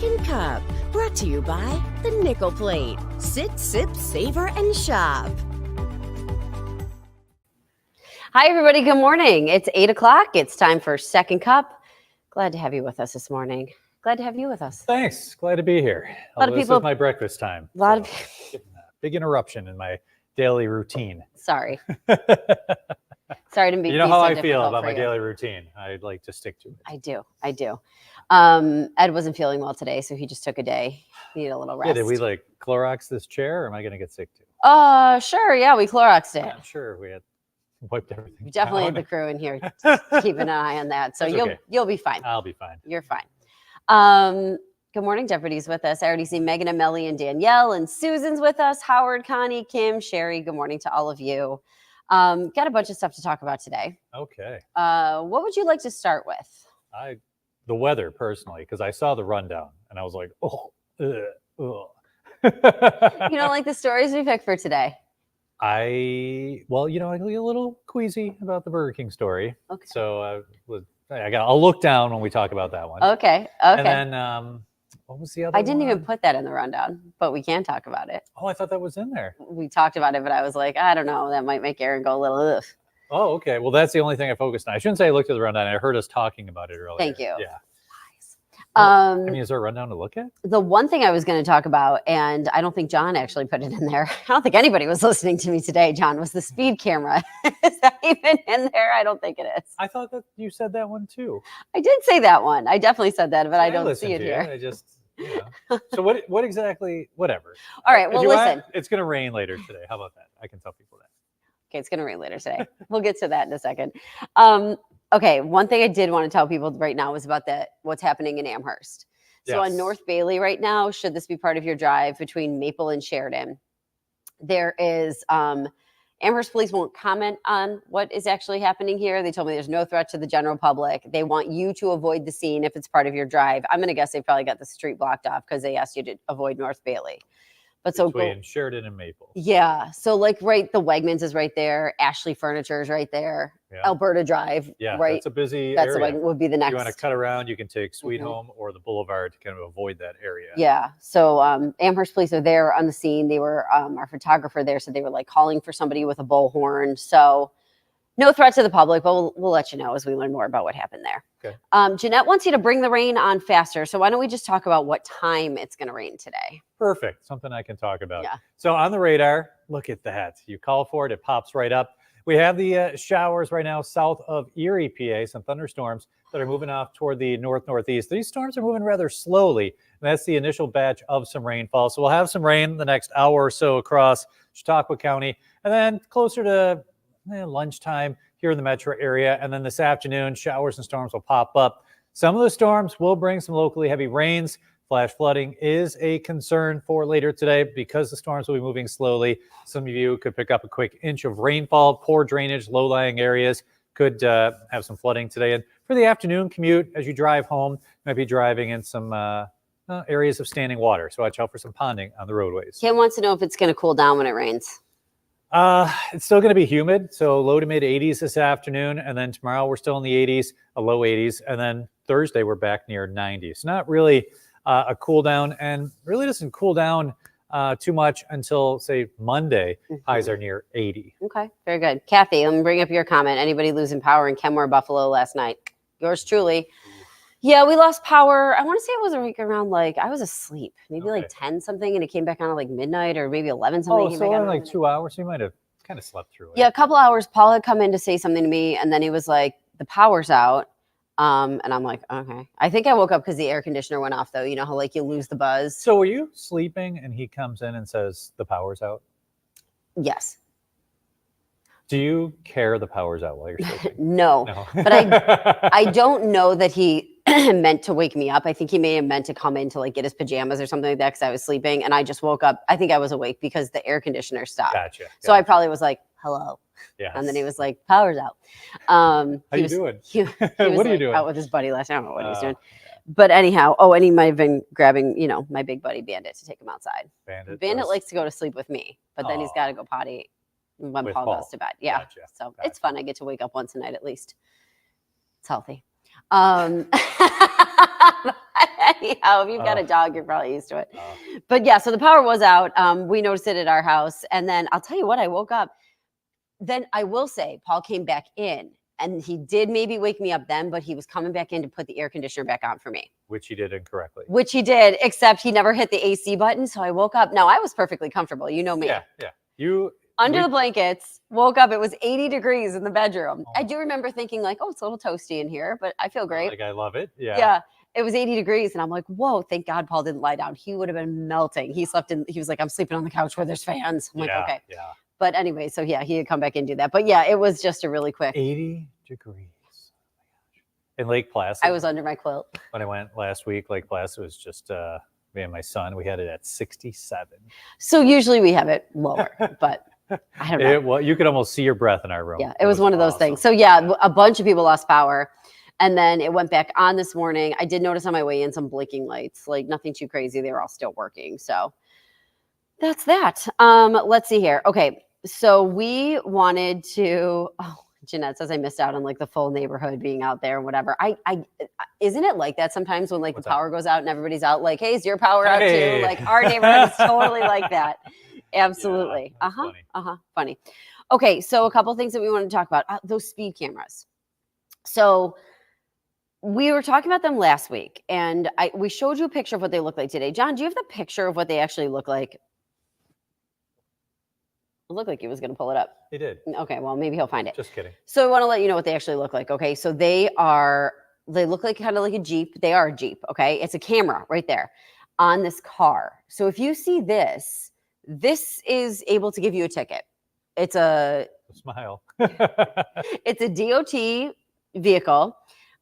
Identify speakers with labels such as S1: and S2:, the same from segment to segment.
S1: Second Cup, brought to you by the Nickel Plate. Sit, sip, savor, and shop.
S2: Hi, everybody. Good morning. It's 8 o'clock. It's time for Second Cup. Glad to have you with us this morning. Glad to have you with us.
S3: Thanks. Glad to be here.
S2: A lot of people.
S3: This is my breakfast time.
S2: A lot of
S3: big interruption in my daily routine.
S2: Sorry to be.
S3: You know
S2: be
S3: how
S2: so
S3: I feel about my
S2: you.
S3: daily routine. I'd like to stick to it.
S2: I do. Ed wasn't feeling well today, so he just took a day. Needed a little rest.
S3: Yeah, did we like Clorox this chair, or am I going to get sick too?
S2: Sure. Yeah, we Cloroxed it.
S3: I'm sure we had wiped everything.
S2: We definitely had the crew in here keeping an eye on that. So you'll be fine.
S3: I'll be fine.
S2: You're fine. Good morning, Jeopardy's with us. I already see Megan and Melly and Danielle, and Susan's with us. Howard, Connie, Kim, Sherry. Good morning to all of you. Got a bunch of stuff to talk about today.
S3: Okay.
S2: What would you like to start with?
S3: The weather, personally, because I saw the rundown and I was like,
S2: You don't like the stories we picked for today?
S3: I get a little queasy about the Burger King story.
S2: Okay.
S3: So I'll look down when we talk about that one.
S2: Okay.
S3: And then what was the other one?
S2: I didn't even put that in the rundown, but we can talk about it.
S3: Oh, I thought that was in there.
S2: We talked about it, but I was like, I don't know. That might make Aaron go a little ugh.
S3: Oh, okay. Well, that's the only thing I focused on. I shouldn't say I looked at the rundown. I heard us talking about it earlier.
S2: Thank you.
S3: Yeah.
S2: Nice.
S3: Is there a rundown to look at?
S2: The one thing I was going to talk about, and I don't think John actually put it in there. I don't think anybody was listening to me today, John, was the speed camera. Is that even in there? I don't think it is.
S3: I thought that you said that one too.
S2: I did say that one. I definitely said that, but I don't see it here.
S3: I just, So what exactly, whatever.
S2: All right. Well, listen.
S3: It's going to rain later today. How about that? I can tell people that.
S2: Okay, it's going to rain later today. We'll get to that in a second. Okay, one thing I did want to tell people right now is about what's happening in Amherst. So on North Bailey right now, should this be part of your drive between Maple and Sheridan, there is Amherst police won't comment on what is actually happening here. They told me there's no threat to the general public. They want you to avoid the scene if it's part of your drive. I'm going to guess they probably got the street blocked off because they asked you to avoid North Bailey. But
S3: between Sheridan and Maple.
S2: Yeah. So the Wegmans is right there. Ashley Furniture is right there. Yeah. Alberta Drive.
S3: Yeah.
S2: Right.
S3: That's a busy
S2: area.
S3: That's
S2: would be the next.
S3: You want to cut around, you can take Sweet Home or the Boulevard to kind of avoid that area.
S2: Yeah. So Amherst police are there on the scene. They were our photographer there. So they were like calling for somebody with a bullhorn. So no threat to the public, but we'll let you know as we learn more about what happened there.
S3: Okay.
S2: Jeanette wants you to bring the rain on faster. So why don't we just talk about what time it's going to rain today?
S3: Perfect. Something I can talk about.
S2: Yeah.
S3: So on the radar, look at that. You call for it, it pops right up. We have the showers right now south of Erie, PA, some thunderstorms that are moving off toward the northeast. These storms are moving rather slowly, and that's the initial batch of some rainfall. So we'll have some rain the next hour or so across Chautauqua County, and then closer to lunchtime here in the metro area. And then this afternoon, showers and storms will pop up. Some of the storms will bring some locally heavy rains. Flash flooding is a concern for later today because the storms will be moving slowly. Some of you could pick up a quick inch of rainfall. Poor drainage, low-lying areas could have some flooding today. And for the afternoon commute, as you drive home, you might be driving in some areas of standing water. So watch out for some ponding on the roadways.
S2: Kim wants to know if it's going to cool down when it rains.
S3: It's still going to be humid, so low to mid 80s this afternoon, and then tomorrow we're still in the 80s, a low 80s, and then Thursday we're back near 90s. Not really a cool down, and really doesn't cool down too much until, say, Monday. Highs are near 80.
S2: Okay, very good. Kathy, let me bring up your comment. Anybody losing power in Kenmore, Buffalo last night? Yours truly. Yeah, we lost power. I want to say it was around I was asleep, maybe 10 something, and it came back on at midnight or maybe 11 something.
S3: Oh, so only 2 hours. You might have kind of slept through it.
S2: Yeah, a couple hours. Paul had come in to say something to me, and then he was like, "The power's out," and I'm like, "Okay." I think I woke up because the air conditioner went off, though. You know how you lose the buzz.
S3: So were you sleeping, and he comes in and says the power's out?
S2: Yes.
S3: Do you care the power's out while you're sleeping?
S2: No. But I don't know that he meant to wake me up. I think he may have meant to come in to get his pajamas or something like that because I was sleeping, and I just woke up. I think I was awake because the air conditioner stopped.
S3: Gotcha.
S2: So I probably was like, "Hello."
S3: Yeah.
S2: And then he was like, "Power's out."
S3: How you doing?
S2: He was
S3: what are you doing?
S2: Out with his buddy last night. I don't know what he was doing. But anyhow, and he might have been grabbing, my big buddy Bandit to take him outside. Bandit likes to go to sleep with me, but then he's got to go potty when Paul goes to bed. Yeah.
S3: Gotcha.
S2: So it's fun. I get to wake up once a night at least. It's healthy. Anyhow, if you've got a
S3: Oh.
S2: dog, you're probably used to it.
S3: Oh.
S2: But yeah, so the power was out. We noticed it at our house. And then I'll tell you what, I woke up. Then I will say, Paul came back in and he did maybe wake me up then, but he was coming back in to put the air conditioner back on for me.
S3: Which he did incorrectly.
S2: Which he did, except he never hit the AC button. So I woke up. Now I was perfectly comfortable. You know me.
S3: Yeah, yeah.
S2: Under the blankets, woke up. It was 80 degrees in the bedroom.
S3: Oh.
S2: I do remember thinking like, oh, it's a little toasty in here, but I feel great.
S3: Like I love it. Yeah.
S2: Yeah. It was 80 degrees. And I'm like, whoa, thank God Paul didn't lie down. He would have been melting. He was like, I'm sleeping on the couch where there's fans. I'm like,
S3: Yeah,
S2: okay.
S3: Yeah.
S2: But anyway, so yeah, he had come back and do that. But yeah, it was just a really quick.
S3: 80 degrees. In Lake Placid.
S2: I was under my quilt.
S3: When I went last week, Lake Placid was just me and my son. We had it at 67.
S2: So usually we have it lower, but I don't know.
S3: Well, you could almost see your breath in our room.
S2: Yeah, it was one of those things. So yeah, a bunch of people lost power. And then it went back on this morning. I did notice on my way in some blinking lights, like nothing too crazy. They were all still working. So that's that. Let's see here. Okay. So we wanted to, Jeanette says I missed out on like the full neighborhood being out there and whatever. Isn't it like that sometimes when like
S3: What's
S2: the
S3: that?
S2: power goes out and everybody's out like, hey, is your power out
S3: Hey.
S2: too? Like our neighborhood is totally like that. Absolutely.
S3: that's funny.
S2: Funny. Okay. So a couple things that we want to talk about, those speed cameras. So we were talking about them last week and we showed you a picture of what they look like today. John, do you have the picture of what they actually look like? It looked like he was going to pull it up.
S3: He did.
S2: Okay, well, maybe he'll find it.
S3: Just kidding.
S2: So I want to let you know what they actually look like. Okay, so they look like kind of like a Jeep. They are a Jeep. Okay, it's a camera right there on this car. So if you see this is able to give you a ticket. It's a
S3: Smile.
S2: it's a DOT vehicle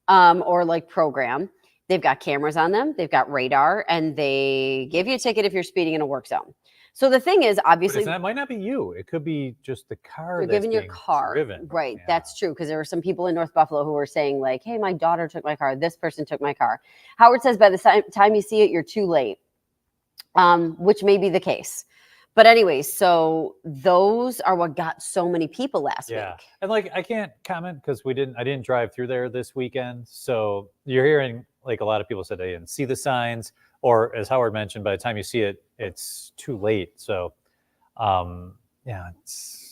S2: or like program. They've got cameras on them. They've got radar, and they give you a ticket if you're speeding in a work zone. So the thing is, obviously,
S3: That might not be you. It could be just the car.
S2: you're
S3: that's
S2: giving your
S3: being
S2: car.
S3: driven.
S2: Right.
S3: Yeah.
S2: That's true. Because there were some people in North Buffalo who were saying like, hey, my daughter took my car. This person took my car. Howard says by the time you see it, you're too late, which may be the case. But anyways, so those are what got so many people last
S3: Yeah.
S2: week.
S3: And like I can't comment because I didn't drive through there this weekend. So you're hearing like a lot of people said they didn't see the signs, or as Howard mentioned, by the time you see it, it's too late. So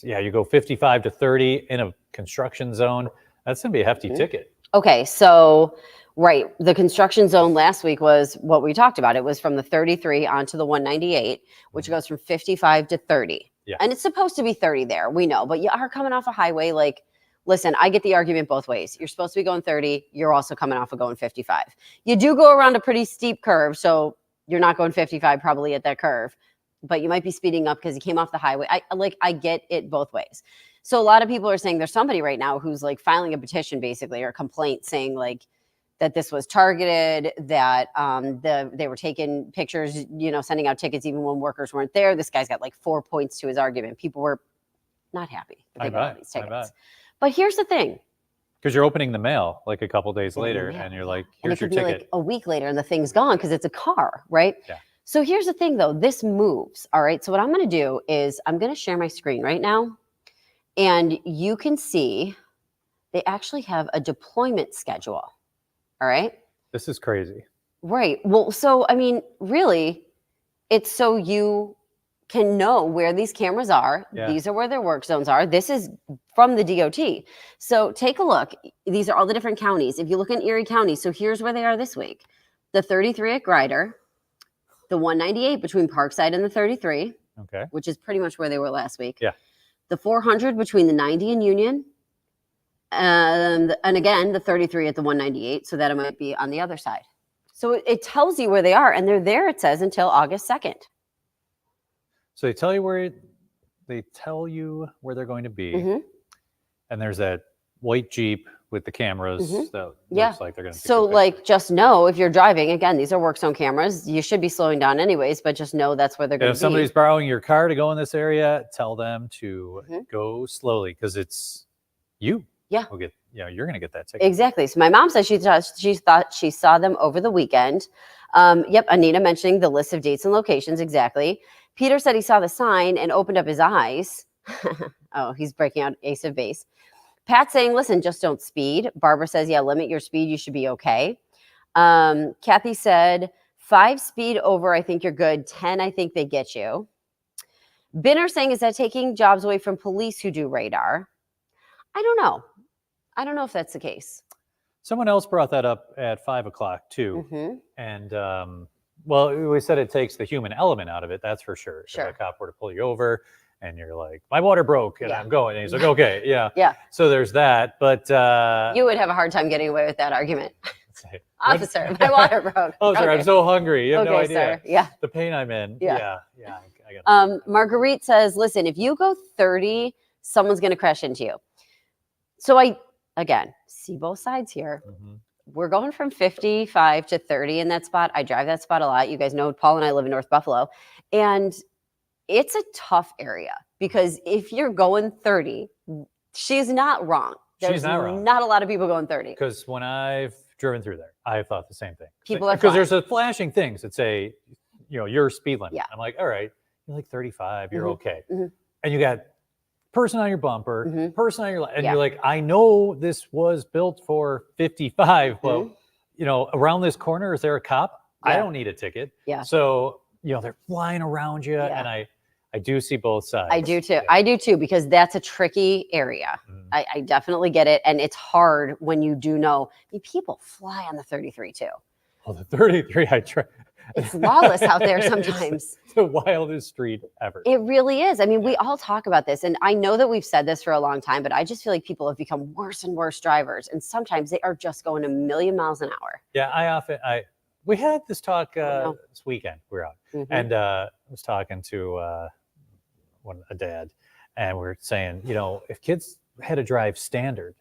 S3: you go 55 to 30 in a construction zone. That's gonna be a hefty ticket.
S2: Okay, so right, the construction zone last week was what we talked about. It was from the 33 onto the 198, which goes from 55 to 30.
S3: Yeah.
S2: And it's supposed to be 30 there, we know, but you are coming off a highway. Like, listen, I get the argument both ways. You're supposed to be going 30. You're also coming off of going 55. You do go around a pretty steep curve, so you're not going 55 probably at that curve, but you might be speeding up because you came off the highway. I get it both ways. So a lot of people are saying there's somebody right now who's like filing a petition basically, or a complaint saying like that this was targeted, that they were taking pictures, sending out tickets even when workers weren't there. This guy's got like 4 points to his argument. People were not happy that they got all these tickets. But here's the thing.
S3: Because you're opening the mail like a couple days later,
S2: Yeah.
S3: and you're like,
S2: And it
S3: here's your
S2: could be
S3: ticket.
S2: like a week later and the thing's gone because it's a car, right?
S3: Yeah.
S2: So here's the thing though, this moves. All right. So what I'm going to do is I'm going to share my screen right now. And you can see they actually have a deployment schedule. All right.
S3: This is crazy.
S2: Right. Well, so, I mean, really, it's so you can know where these cameras are.
S3: Yeah.
S2: These are where their work zones are. This is from the DOT. So take a look. These are all the different counties. If you look in Erie County, so here's where they are this week. The 33 at Grider, the 198 between Parkside and the 33,
S3: Okay.
S2: which is pretty much where they were last week.
S3: Yeah.
S2: The 400 between the 90 and Union. And again, the 33 at the 198. So that it might be on the other side. So it tells you where they are. And they're there, it says, until August 2nd.
S3: So they tell you where they're going to be,
S2: Mhm.
S3: and there's that white Jeep with the cameras
S2: Mhm.
S3: that
S2: Yeah.
S3: looks like they're going to.
S2: So like, just know if you're driving, again, these are work zone cameras. You should be slowing down anyways, but just know that's where they're going
S3: if
S2: to be.
S3: somebody's borrowing your car to go in this area, tell them to
S2: Mhm.
S3: go slowly because it's you.
S2: Yeah.
S3: Will get. You're going to get that ticket.
S2: Exactly. So my mom said she thought she saw them over the weekend. Yep. Anita mentioning the list of dates and locations. Exactly. Peter said he saw the sign and opened up his eyes. Oh, he's breaking out Ace of Base. Pat saying, listen, just don't speed. Barbara says, yeah, limit your speed. You should be okay. Kathy said 5 speed over, I think you're good. 10, I think they get you. Binner saying, is that taking jobs away from police who do radar? I don't know. I don't know if that's the case.
S3: Someone else brought that up at 5 o'clock too.
S2: Mm-hmm.
S3: And well, we said it takes the human element out of it. That's for sure.
S2: Sure.
S3: If a cop were to pull you over and you're like, my water broke and
S2: Yeah.
S3: I'm going. And he's like, okay, yeah.
S2: Yeah.
S3: So there's that. But
S2: You would have a hard time getting away with that argument.
S3: say,
S2: Officer, my water broke.
S3: Officer, I'm so hungry. You have no
S2: Okay,
S3: idea.
S2: sir. Yeah.
S3: The pain I'm in.
S2: Yeah.
S3: Yeah. I got
S2: Marguerite says, listen, if you go 30, someone's going to crash into you. So I, again, see both sides here.
S3: Mhm.
S2: We're going from 55 to 30 in that spot. I drive that spot a lot. You guys know Paul and I live in North Buffalo. And it's a tough area because if you're going 30, she's not wrong.
S3: She's not wrong.
S2: Not a lot of people going 30.
S3: Because when I've driven through there, I thought the same thing.
S2: People are
S3: because
S2: flying.
S3: there's a flashing things that say, your speed limit.
S2: Yeah.
S3: I'm like, all right, you're like 35, you're
S2: Mhm.
S3: okay.
S2: Mhm.
S3: And you got person on your bumper,
S2: Mhm.
S3: person on your, and
S2: Yeah.
S3: you're like, I know this was built for 55. Well, around this corner, is there a cop? I
S2: Yeah.
S3: don't need a ticket.
S2: Yeah.
S3: So, they're flying around you,
S2: Yeah.
S3: and I do see both sides.
S2: I do too.
S3: Yeah.
S2: I do too, because that's a tricky area.
S3: Mhm.
S2: I definitely get it. And it's hard when you do know. I mean, people fly on the 33 too.
S3: Oh, the 33, I try.
S2: It's lawless out there
S3: It's
S2: sometimes.
S3: the wildest street ever.
S2: It really is. I mean, we all talk about this, and I know that we've said this for a long time, but I just feel like people have become worse and worse drivers, and sometimes they are just going a million miles an hour.
S3: Yeah, we had this talk
S2: know.
S3: this weekend. We were out,
S2: Mhm.
S3: and I was talking to a dad, and we are saying, if kids had to drive standard,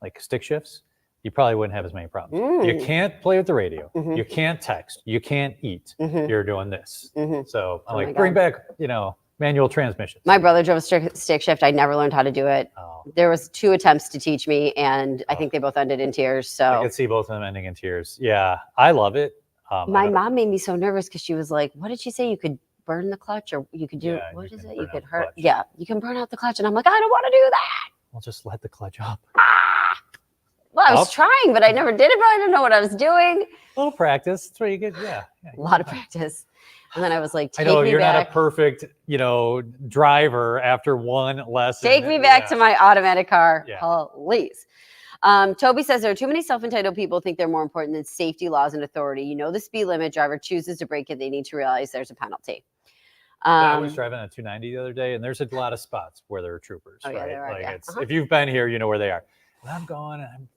S3: like stick shifts, you probably wouldn't have as many problems. You
S2: Mm.
S3: can't play with the radio.
S2: Mhm.
S3: You can't text. You can't eat.
S2: Mhm.
S3: You're doing this.
S2: Mhm.
S3: So I'm
S2: Oh my
S3: like, bring
S2: God.
S3: back, manual transmissions.
S2: My brother drove a stick shift. I never learned how to do it.
S3: Oh,
S2: There was 2 attempts to teach me, and I
S3: Oh.
S2: think they both ended in tears.
S3: I
S2: So
S3: could see both of them ending in tears. Yeah, I love it. I
S2: my
S3: don't-
S2: mom made me so nervous because she was like, "What did she say? You could burn the clutch, or you could do
S3: Yeah,
S2: what
S3: you
S2: is
S3: can
S2: it?
S3: burn
S2: You
S3: out
S2: could
S3: the
S2: hurt.
S3: clutch.
S2: Yeah, you can burn out the clutch." And I'm like, I don't want to do that.
S3: We'll just let the clutch up.
S2: Ah! Well, I was
S3: Up.
S2: trying, but I never did it. But I didn't know what I was doing.
S3: A little practice. That's where you get, yeah.
S2: A lot of practice. And then I was like,
S3: I
S2: "Take
S3: know
S2: me
S3: you're not
S2: back.
S3: a perfect, driver after one lesson.
S2: Take me back
S3: Yeah.
S2: to my automatic car,
S3: Yeah.
S2: please." Toby says there are too many self-entitled people think they're more important than safety laws and authority. You know the speed limit. Driver chooses to break it. They need to realize there's a penalty.
S3: I was driving a 290 the other day, and there's a lot of spots where there are troopers,
S2: Oh, yeah,
S3: right?
S2: there are,
S3: Like
S2: yeah.
S3: it's
S2: Uh-huh.
S3: if you've been here, you know where they are. And I'm going, and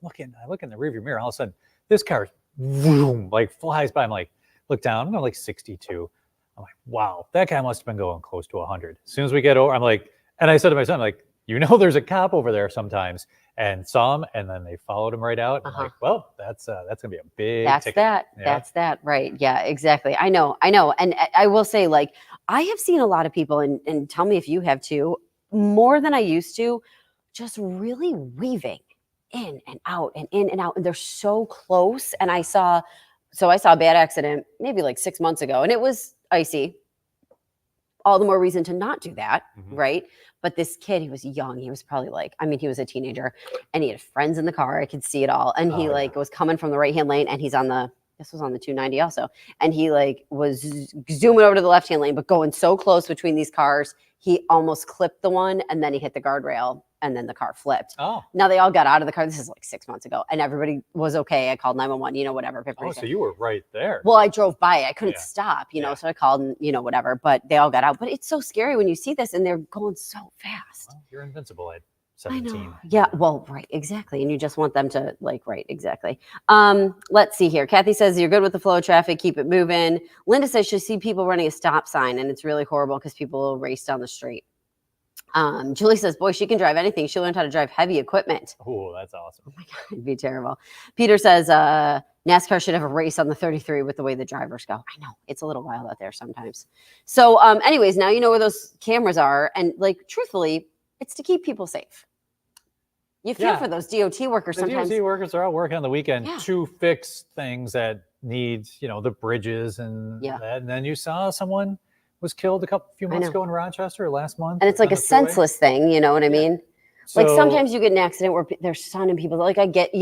S3: I look in the rearview mirror. All of a sudden, this car, vroom, like flies by. I'm like, look down. I'm going like 62. I'm like, wow, that guy must have been going close to 100. As soon as we get over, I'm like, and I said to my son, like, there's a cop over there sometimes, and saw him, and then they followed him right out. I'm
S2: Uh-huh.
S3: like, well, that's gonna be a big.
S2: That's
S3: ticket.
S2: that.
S3: Yeah.
S2: That's that. Right. Yeah, exactly. I know. And I will say, like, I have seen a lot of people, and tell me if you have too, more than I used to, just really weaving in and out and in and out. And they're so close. And I saw a bad accident maybe like 6 months ago, and it was icy. All the more reason to not do that.
S3: Mhm.
S2: Right. But this kid, he was young. He was probably he was a teenager, and he had friends in the car. I could see it all. And he
S3: Oh, yeah.
S2: was coming from the right-hand lane, and this was on the 290 also. And he was zooming over to the left-hand lane, but going so close between these cars, he almost clipped the one, and then he hit the guardrail, and then the car flipped.
S3: Oh,
S2: Now they all got out of the car. This is like 6 months ago, and everybody was okay. I called 911, whatever.
S3: so you were right there.
S2: Well, I drove by it. I couldn't
S3: Yeah.
S2: stop,
S3: Yeah.
S2: so I called and, whatever, but they all got out. But it's so scary when you see this and they're going so fast.
S3: Well, you're invincible at
S2: I
S3: 17.
S2: know. Yeah. Well, right. Exactly. And you just want them to right. Exactly. Let's see here. Kathy says you're good with the flow of traffic. Keep it moving. Linda says she see people running a stop sign, and it's really horrible because people will race down the street. Julie says, boy, she can drive anything. She learned how to drive heavy equipment.
S3: Oh, that's awesome.
S2: Oh my God, it'd be terrible. Peter says NASCAR should have a race on the 33 with the way the drivers go. I know it's a little wild out there sometimes. So anyways, now you know where those cameras are. And truthfully, it's to keep people safe. You feel
S3: Yeah.
S2: for those DOT workers
S3: The
S2: sometimes.
S3: DOT workers are out working on the weekend
S2: Yeah.
S3: to fix things that need, the bridges and
S2: Yeah.
S3: that. And then you saw someone was killed a few months
S2: know.
S3: ago in Rochester last month.
S2: And it's like
S3: on
S2: a
S3: the freeway.
S2: senseless thing, you know what I mean?
S3: So,
S2: Sometimes you get an accident where they're stunning people. I get,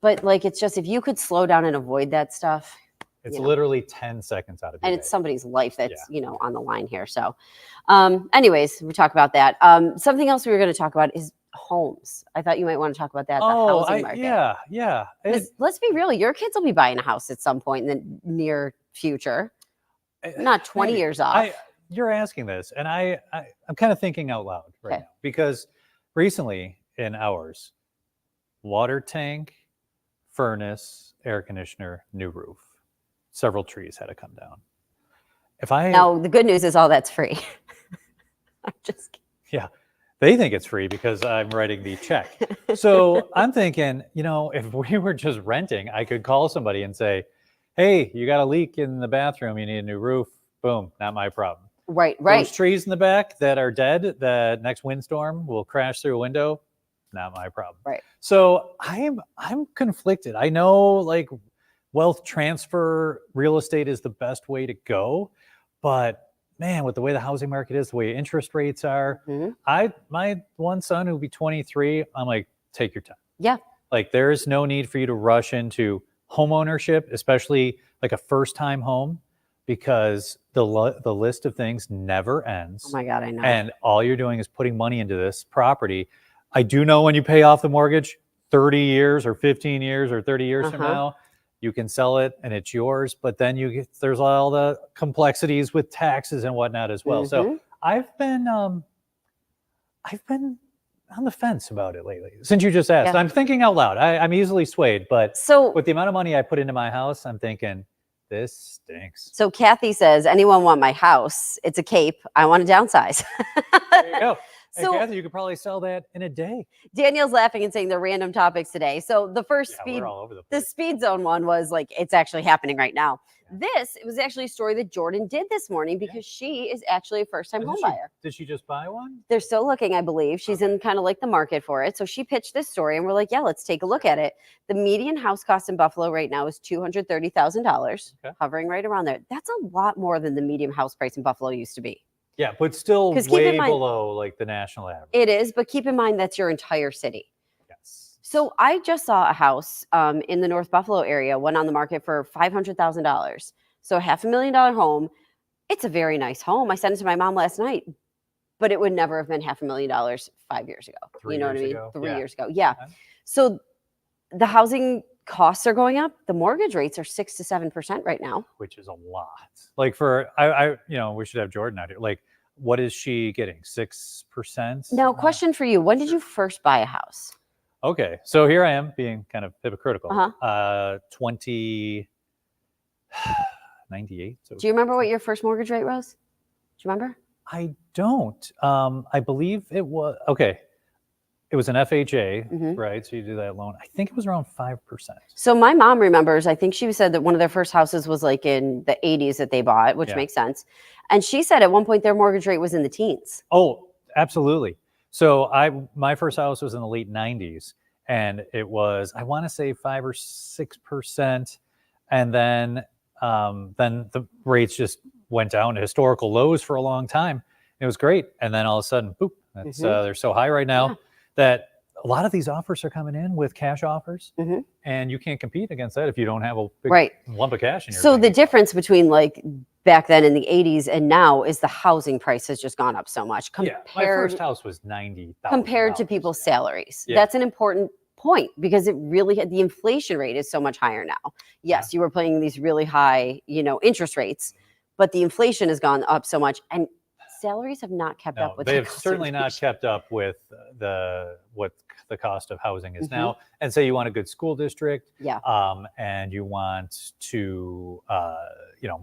S2: But like, it's just, if you could slow down and avoid that stuff,
S3: It's
S2: you know.
S3: literally 10 seconds out of your
S2: and
S3: day.
S2: it's somebody's life that's,
S3: Yeah.
S2: on the line here. So, anyways, we talk about that. Something else we were going to talk about is homes. I thought you might want to talk about that. The housing market.
S3: Yeah.
S2: 'Cause let's be real, your kids will be buying a house at some point in the near future. Not 20
S3: maybe.
S2: years off.
S3: You're asking this, and I'm kind of thinking out loud right
S2: Okay.
S3: now, because recently in ours, water tank, furnace, air conditioner, new roof, several trees had to come down.
S2: Now, the good news is all that's free. I'm just kidding.
S3: Yeah, they think it's free because I'm writing the check. So I'm thinking, if we were just renting, I could call somebody and say, hey, you got a leak in the bathroom, you need a new roof. Boom, not my problem.
S2: Right.
S3: Those trees in the back that are dead, the next windstorm will crash through a window, not my problem.
S2: Right.
S3: So I'm conflicted. I know, like, wealth transfer real estate is the best way to go, but man, with the way the housing market is, the way interest rates are,
S2: Mhm.
S3: my one son who'll be 23, I'm like, take your time.
S2: Yeah.
S3: Like, there is no need for you to rush into home ownership, especially like a first-time home, because the list of things never ends.
S2: Oh my God, I know.
S3: And all you're doing is putting money into this property. I do know when you pay off the mortgage, 30 years or 15 years or 30 years from now, you can sell it and it's yours. But then there's all the complexities with taxes and whatnot as well. So I've been on the fence about it lately. Since you just asked,
S2: Yeah.
S3: I'm thinking out loud. I'm easily swayed, but
S2: So,
S3: with the amount of money I put into my house, I'm thinking, this stinks.
S2: so Kathy says, anyone want my house? It's a Cape. I want to downsize.
S3: There you go. Hey,
S2: So
S3: Kathy, you could probably sell that in a day.
S2: Danielle's laughing and saying the random topics today. So the first
S3: Yeah,
S2: speed,
S3: we're all over the
S2: the
S3: place.
S2: speed zone one was like, it's actually happening right now. It was actually a story that Jordan did this morning because she is actually a first-time home buyer.
S3: Did she just buy one?
S2: They're still looking, I believe. She's in kind of like the market for it. So she pitched this story and we're like, yeah, let's take a look at it. The median house cost in Buffalo right now is $230,000, hovering right around there. That's a lot more than the median house price in Buffalo used to be.
S3: Yeah, but still
S2: 'Cause keep in
S3: way
S2: mind-
S3: below like the national average.
S2: It is, but keep in mind that's your entire city.
S3: Yes.
S2: So I just saw a house in the North Buffalo area, went on the market for $500,000. So $500,000 home. It's a very nice home. I sent it to my mom last night, but it would never have been $500,000 5 years ago.
S3: 3
S2: you know what I
S3: years
S2: mean?
S3: ago?
S2: 3
S3: Yeah.
S2: years ago. Yeah.
S3: Okay.
S2: So the housing costs are going up. The mortgage rates are 6 to 7% right now.
S3: Which is a lot. Like for I we should have Jordan out here. Like, what is she getting? 6%?
S2: Now, question for you: when did you first buy a house?
S3: Okay, so here I am being kind of hypocritical.
S2: Uh-huh.
S3: 98. So
S2: Do you remember what your first mortgage rate was? Do you remember?
S3: I don't. I believe it was okay. It was an FHA,
S2: Mhm.
S3: right? So you do that loan. I think it was around 5%.
S2: So my mom remembers, I think she said that one of their first houses was like in the 80s that they bought, which
S3: Yeah.
S2: makes sense. And she said at one point their mortgage rate was in the teens.
S3: Oh, absolutely. So my first house was in the late 90s, and it was, I want to say 5 or 6%, and then the rates just went down to historical lows for a long time. It was great, and then all of a sudden, boop! They're so high right now.
S2: Yeah.
S3: That a lot of these offers are coming in with cash offers,
S2: Mhm.
S3: and you can't compete against that if you don't have a big
S2: Right.
S3: lump of cash in your
S2: So
S3: bank
S2: the
S3: account.
S2: difference between like back then in the 80s and now is the housing price has just gone up so much
S3: Yeah, my
S2: compared
S3: first house was $90,000.
S2: compared to people's salaries.
S3: Yeah.
S2: That's an important point because it really the inflation rate is so much higher now. Yes, you were paying these really high, interest rates, but the inflation has gone up so much and salaries have not kept
S3: No,
S2: up with
S3: they
S2: the
S3: have
S2: cost of
S3: certainly not
S2: inflation.
S3: kept up with what the cost of housing is
S2: Mhm.
S3: now. And say you want a good school district,
S2: Yeah.
S3: and you want to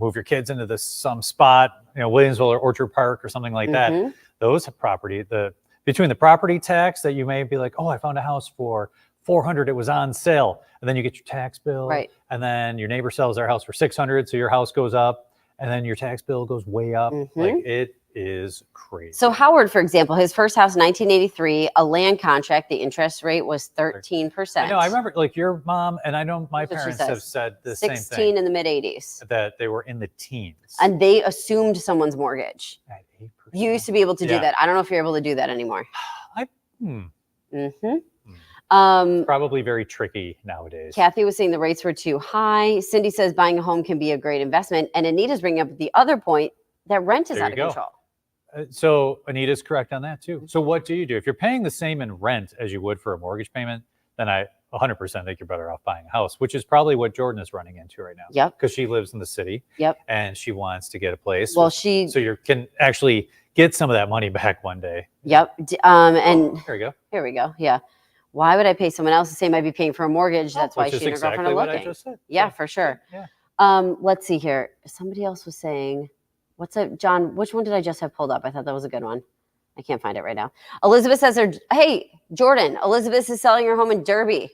S3: move your kids into some spot, Williamsville or Orchard Park or something like that.
S2: Mhm.
S3: Those property between the property tax that you may be like, oh, I found a house for $400, it was on sale, and then you get your tax bill,
S2: Right.
S3: and then your neighbor sells their house for $600, so your house goes up, and then your tax bill goes way up. Like, it is crazy.
S2: So Howard, for example, his first house, 1983, a land contract, the interest rate was 13%.
S3: I know. I remember, like, your mom and I know my
S2: That's what she
S3: parents
S2: says.
S3: have said the same
S2: 16
S3: thing,
S2: in the mid 80s.
S3: that they were in the teens.
S2: And they assumed someone's mortgage.
S3: At 8%.
S2: You used to be able to do
S3: Yeah.
S2: that. I don't know if you're able to do that anymore.
S3: Hmm.
S2: hmm
S3: Hmm. Probably very tricky nowadays.
S2: Kathy was saying the rates were too high. Cindy says buying a home can be a great investment. And Anita's bringing up the other point that rent is
S3: There
S2: out
S3: you
S2: of
S3: go.
S2: control.
S3: So Anita's correct on that too. So what do you do? If you're paying the same in rent as you would for a mortgage payment, then I 100% think you're better off buying a house, which is probably what Jordan is running into right now.
S2: Yep.
S3: Because she lives in the city.
S2: Yep.
S3: And she wants to get a place.
S2: Well,
S3: so you can actually get some of that money back one day.
S2: Yep. And
S3: there you go.
S2: here we go. Yeah. Why would I pay someone else the same I'd be paying for a mortgage? That's why
S3: Which is
S2: she and her girlfriend
S3: exactly
S2: are
S3: what
S2: looking.
S3: I just said.
S2: Yeah, for sure.
S3: Yeah.
S2: Let's see here. Somebody else was saying, John, which one did I just have pulled up? I thought that was a good one. I can't find it right now. Elizabeth says, hey, Jordan, Elizabeth is selling her home in Derby.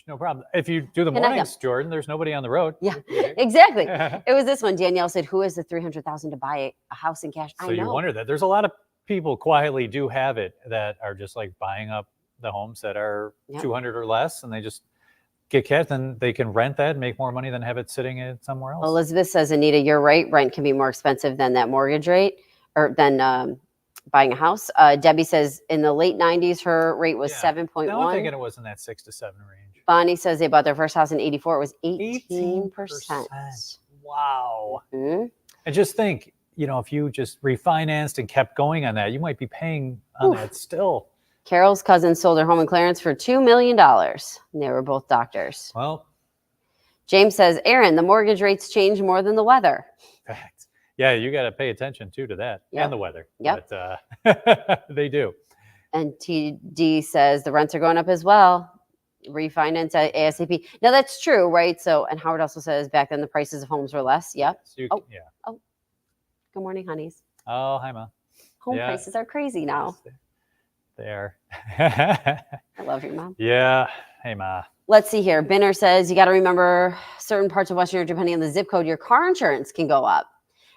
S3: No problem. If you do the
S2: Can I go?
S3: mornings, Jordan, there's nobody on the road.
S2: Yeah, exactly. It was this one. Danielle said, who has the $300,000 to buy a house in cash?
S3: So
S2: I know.
S3: you wonder that. There's a lot of people quietly do have it that are just like buying up the homes that are 200 or less, and they just get cash, and they can rent that and make more money than have it sitting in somewhere else.
S2: Elizabeth says, Anita, you're right. Rent can be more expensive than that mortgage rate or than buying a house. Debbie says in the late 90s, her rate was 7.1.
S3: No, I'm thinking it was in that 6 to 7 range.
S2: Bonnie says they bought their first house in 84. It was 18%.
S3: Wow.
S2: Mhm.
S3: And just think, if you just refinanced and kept going on that, you might be paying on that still.
S2: Carol's cousin sold her home in Clarence for $2 million. And they were both doctors.
S3: Well,
S2: James says, Aaron, the mortgage rates change more than the weather.
S3: fact. Yeah, you got to pay attention too to that and the weather.
S2: Yep.
S3: But they do.
S2: And TD says the rents are going up as well. Refinance at ASAP. Now that's true, right? So, and Howard also says back then the prices of homes were less. Yep.
S3: So
S2: Yeah. Good morning, honeys.
S3: Oh, hi, Ma.
S2: Home prices are crazy now.
S3: Yes, they are.
S2: I love you, Mom.
S3: Yeah. Hey, Ma.
S2: Let's see here. Binner says you got to remember certain parts of Western New York, depending on the zip code, your car insurance can go up.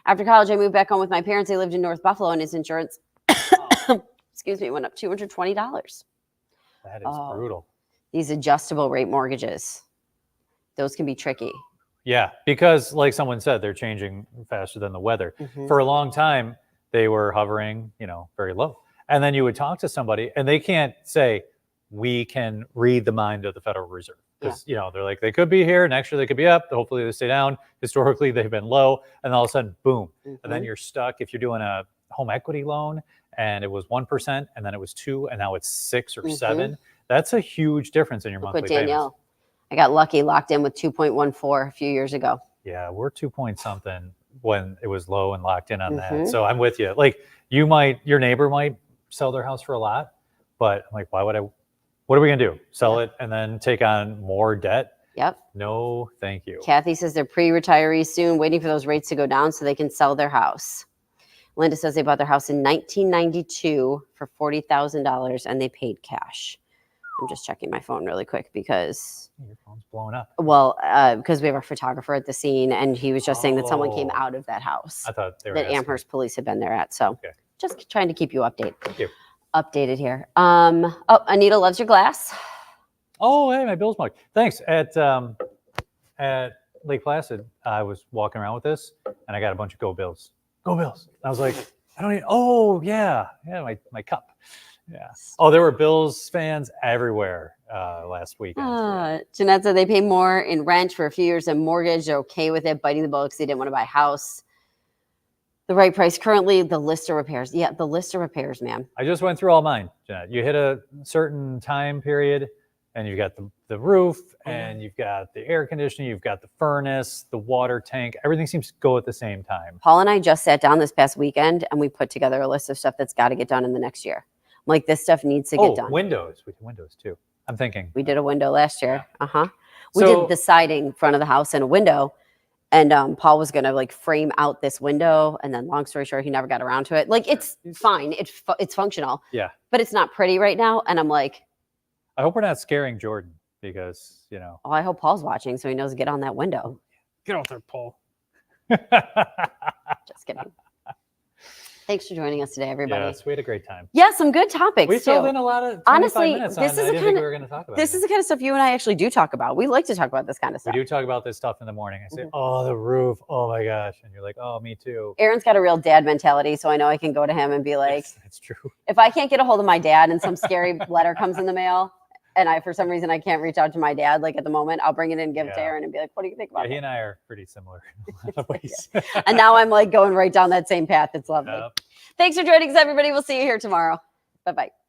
S2: After college, I moved back home with my parents. They lived in North Buffalo, and his insurance, excuse me, went up $220.
S3: That is brutal.
S2: These adjustable rate mortgages, those can be tricky.
S3: Yeah, because like someone said, they're changing faster than the weather.
S2: Mhm.
S3: For a long time, they were hovering, very low. And then you would talk to somebody and they can't say, we can read the mind of the Federal Reserve. Because, they're like, they could be here. Next year, they could be up. Hopefully, they stay down. Historically, they've been low. And all of a sudden, boom.
S2: Mhm.
S3: And then you're stuck. If you're doing a home equity loan and it was 1%, and then it was 2%, and now it's 6 or 7%, that's a huge difference in your monthly payments.
S2: Danielle, I got lucky, locked in with 2.14 a few years ago.
S3: Yeah, we're 2 point something when it was low and locked in on that.
S2: Mhm.
S3: So I'm with you. Like your neighbor might sell their house for a lot, but I'm like, what are we gonna do? Sell it and then take on more debt?
S2: Yep.
S3: No, thank you.
S2: Kathy says they're pre-retirees soon, waiting for those rates to go down so they can sell their house. Linda says they bought their house in 1992 for $40,000 and they paid cash. I'm just checking my phone really quick because,
S3: Your phone's blowing up.
S2: well, because we have our photographer at the scene and he was just saying that someone came
S3: Oh.
S2: out of that house
S3: I thought they were
S2: that
S3: asking.
S2: Amherst police had been there at. So
S3: Okay.
S2: just trying to keep you updated.
S3: Thank you.
S2: Updated here. Anita loves your glass.
S3: Oh, hey, my Bills mug. Thanks. At Lake Placid, I was walking around with this, and I got a bunch of Go Bills. Go Bills. I was like, I don't need. Oh yeah, my cup. Yeah. Oh, there were Bills fans everywhere last weekend.
S2: Jeanette said they pay more in rent for a few years than mortgage. They're okay with it, biting the bullet because they didn't want to buy a house. The right price currently, the list of repairs. Yeah, the list of repairs, ma'am.
S3: I just went through all mine, Jeanette. You hit a certain time period, and you've got the roof, and you've got the air conditioning, you've got the furnace, the water tank. Everything seems to go at the same time.
S2: Paul and I just sat down this past weekend and we put together a list of stuff that's got to get done in the next year. I'm like, this stuff needs to get done.
S3: Windows. We did windows too. I'm thinking.
S2: We did a window last year. We
S3: So-
S2: did the siding front of the house and a window. And Paul was going to frame out this window. And then long story short, he never got around to it. It's fine. It's functional.
S3: Yeah.
S2: But it's not pretty right now. And I'm like,
S3: I hope we're not scaring Jordan because,
S2: oh, I hope Paul's watching so he knows to get on that window.
S3: Get out there, Paul.
S2: Just kidding. Thanks for joining us today, everybody.
S3: Yes, we had a great time.
S2: Yeah, some good topics
S3: We
S2: too.
S3: filled in a lot of 25
S2: Honestly,
S3: minutes
S2: this
S3: on
S2: is
S3: that. I
S2: the
S3: didn't
S2: kind
S3: think
S2: of-
S3: we were going to talk about
S2: This
S3: it.
S2: is the kind of stuff you and I actually do talk about. We like to talk about this kind of
S3: We
S2: stuff.
S3: do talk about this stuff in the morning. I say,
S2: Mhm.
S3: oh, the roof. Oh, my gosh. And you're like, oh, me too.
S2: Aaron's got a real dad mentality, so I know I can go to him and be like,
S3: It's true.
S2: if I can't get a hold of my dad and some scary letter comes in the mail, and for some reason I can't reach out to my dad like at the moment, I'll bring it in and give it to
S3: Yeah.
S2: Aaron and be like, what do you think about
S3: He
S2: it?
S3: and I are pretty similar in a lot of ways.
S2: And now I'm like going right down that same path. It's lovely.
S3: Yep.
S2: Thanks for joining us, everybody. We'll see you here tomorrow. Bye-bye.